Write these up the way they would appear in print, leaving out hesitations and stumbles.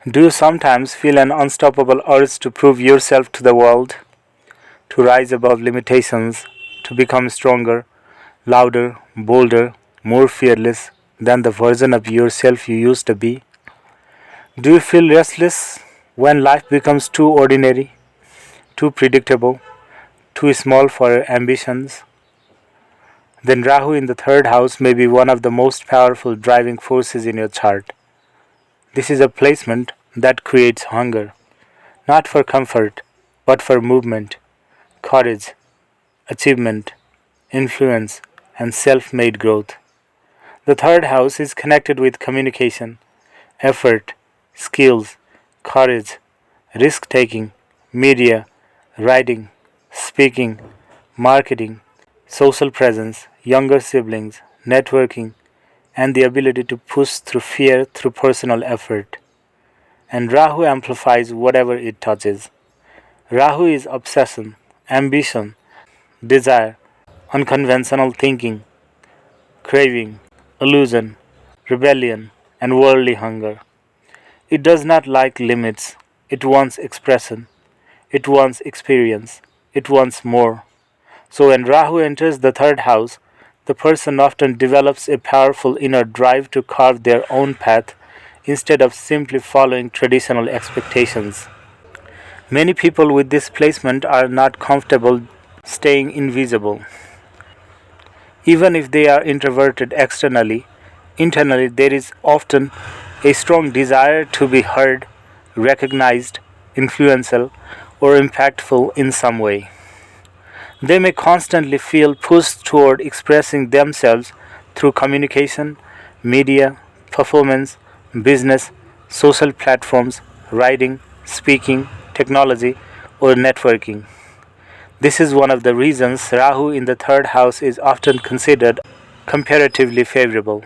Do you sometimes feel an unstoppable urge to prove yourself to the world, to rise above limitations, to become stronger, louder, bolder, more fearless than the version of yourself you used to be? Do you feel restless when life becomes too ordinary, too predictable, too small for your ambitions? Then Rahu in the third house may be one of the most powerful driving forces in your chart. This is a placement that creates hunger, not for comfort, but for movement, courage, achievement, influence, and self made growth. The third house is connected with communication, effort, skills, courage, risk taking, media, writing, speaking, marketing, social presence, younger siblings, networking, and the ability to push through fear through personal effort. And Rahu amplifies whatever it touches. Rahu is obsession, ambition, desire, unconventional thinking, craving, illusion, rebellion, and worldly hunger. It does not like limits, it wants expression, it wants experience, it wants more. So when Rahu enters the third house, the person often develops a powerful inner drive to carve their own path instead of simply following traditional expectations. Many people with this placement are not comfortable staying invisible. Even if they are introverted externally, internally there is often a strong desire to be heard, recognized, influential, or impactful in some way. They may constantly feel pushed toward expressing themselves through communication, media, performance, business, social platforms, writing, speaking, technology, or networking. This is one of the reasons Rahu in the third house is often considered comparatively favorable.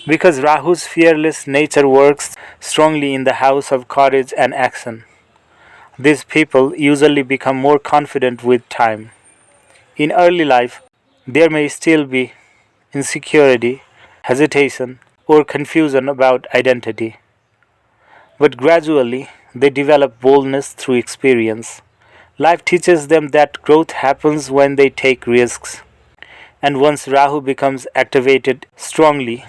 Because Rahu's fearless nature works strongly in the house of courage and action. These people usually become more confident with time. In early life, there may still be insecurity, hesitation, or confusion about identity, but gradually they develop boldness through experience. Life teaches them that growth happens when they take risks, and once Rahu becomes activated strongly,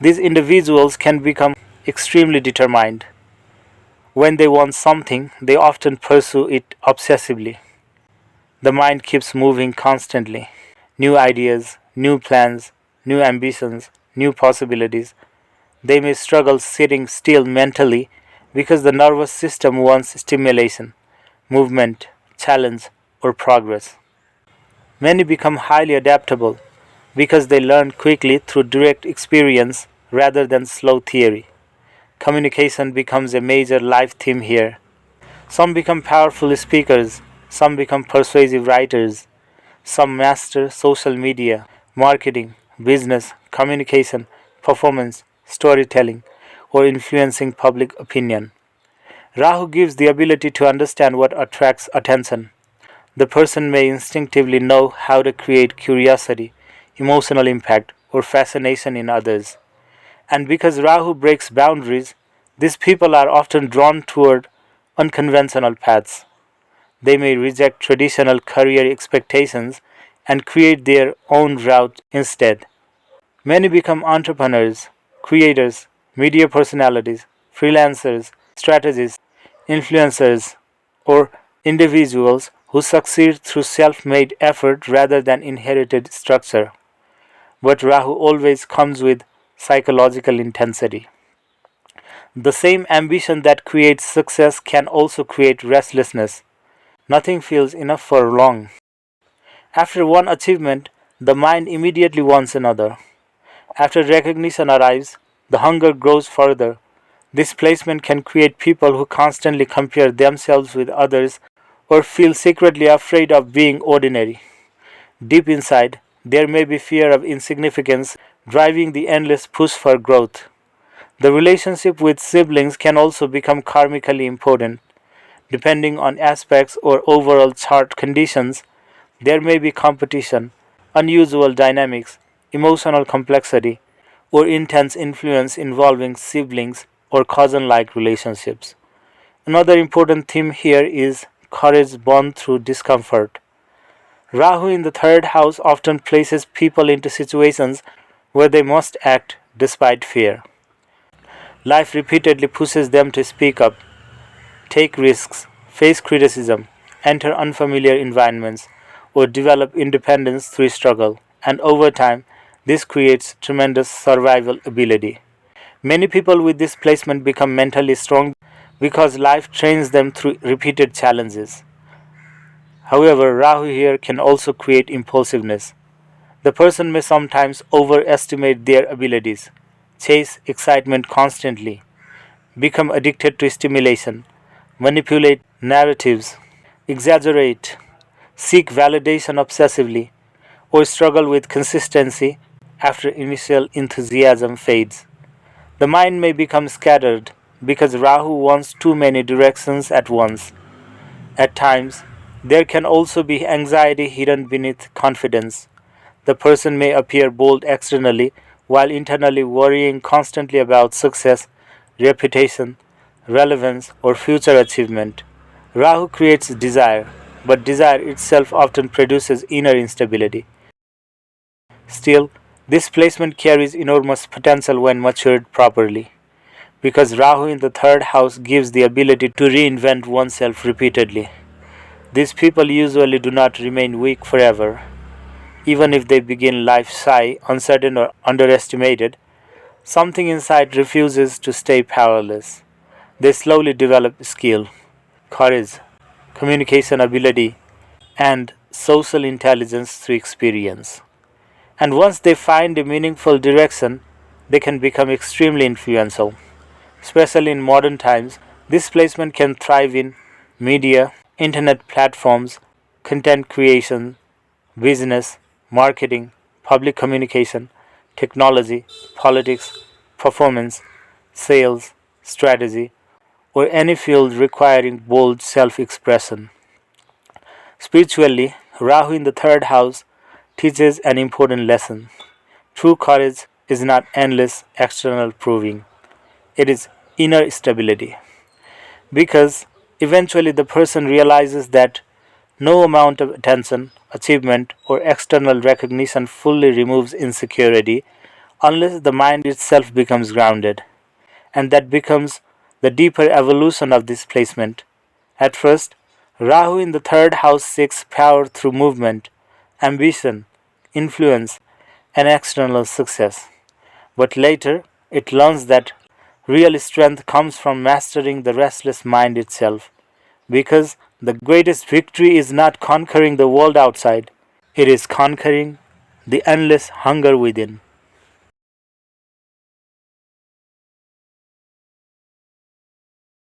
these individuals can become extremely determined. When they want something, they often pursue it obsessively. The mind keeps moving constantly. New ideas, new plans, new ambitions, new possibilities. They may struggle sitting still mentally because the nervous system wants stimulation, movement, challenge, or progress. Many become highly adaptable because they learn quickly through direct experience rather than slow theory. Communication becomes a major life theme here. Some become powerful speakers, some become persuasive writers, some master social media, marketing, business, communication, performance, storytelling, or influencing public opinion. Rahu gives the ability to understand what attracts attention. The person may instinctively know how to create curiosity, emotional impact, or fascination in others. And because Rahu breaks boundaries, these people are often drawn toward unconventional paths. They may reject traditional career expectations and create their own route instead. Many become entrepreneurs, creators, media personalities, freelancers, strategists, influencers, or individuals who succeed through self made effort rather than inherited structure. But Rahu always comes with psychological intensity. The same ambition that creates success can also create restlessness. Nothing feels enough for long. After one achievement, the mind immediately wants another. After recognition arrives, the hunger grows further. This placement can create people who constantly compare themselves with others or feel secretly afraid of being ordinary. Deep inside, there may be fear of insignificance driving the endless push for growth. The relationship with siblings can also become karmically important. Depending on aspects or overall chart conditions, there may be competition, unusual dynamics, emotional complexity, or intense influence involving siblings or cousin like relationships. Another important theme here is courage born through discomfort. Rahu in the third house often places people into situations where they must act despite fear. Life repeatedly pushes them to speak up, take risks, face criticism, enter unfamiliar environments, or develop independence through struggle, and over time, this creates tremendous survival ability. Many people with this placement become mentally strong because life trains them through repeated challenges. However, Rahu here can also create impulsiveness. The person may sometimes overestimate their abilities, chase excitement constantly, become addicted to stimulation, manipulate narratives, exaggerate, seek validation obsessively, or struggle with consistency after initial enthusiasm fades. The mind may become scattered because Rahu wants too many directions at once. At times, there can also be anxiety hidden beneath confidence. The person may appear bold externally while internally worrying constantly about success, reputation, relevance, or future achievement. Rahu creates desire, but desire itself often produces inner instability. Still, this placement carries enormous potential when matured properly, because Rahu in the third house gives the ability to reinvent oneself repeatedly. These people usually do not remain weak forever. Even if they begin life shy, uncertain, or underestimated, something inside refuses to stay powerless. They slowly develop skill, courage, communication ability, and social intelligence through experience. And once they find a meaningful direction, they can become extremely influential. Especially in modern times, this placement can thrive in media, internet platforms, content creation, business, marketing, public communication, technology, politics, performance, sales, strategy, or any field requiring bold self expression. Spiritually, Rahu in the third house teaches an important lesson. True courage is not endless external proving, it is inner stability. Because eventually the person realizes that no amount of attention, achievement, or external recognition fully removes insecurity unless the mind itself becomes grounded. And that becomes the deeper evolution of this placement. At first, Rahu in the third house seeks power through movement, ambition, influence, and external success. But later, it learns that real strength comes from mastering the restless mind itself. Because the greatest victory is not conquering the world outside, it is conquering the endless hunger within.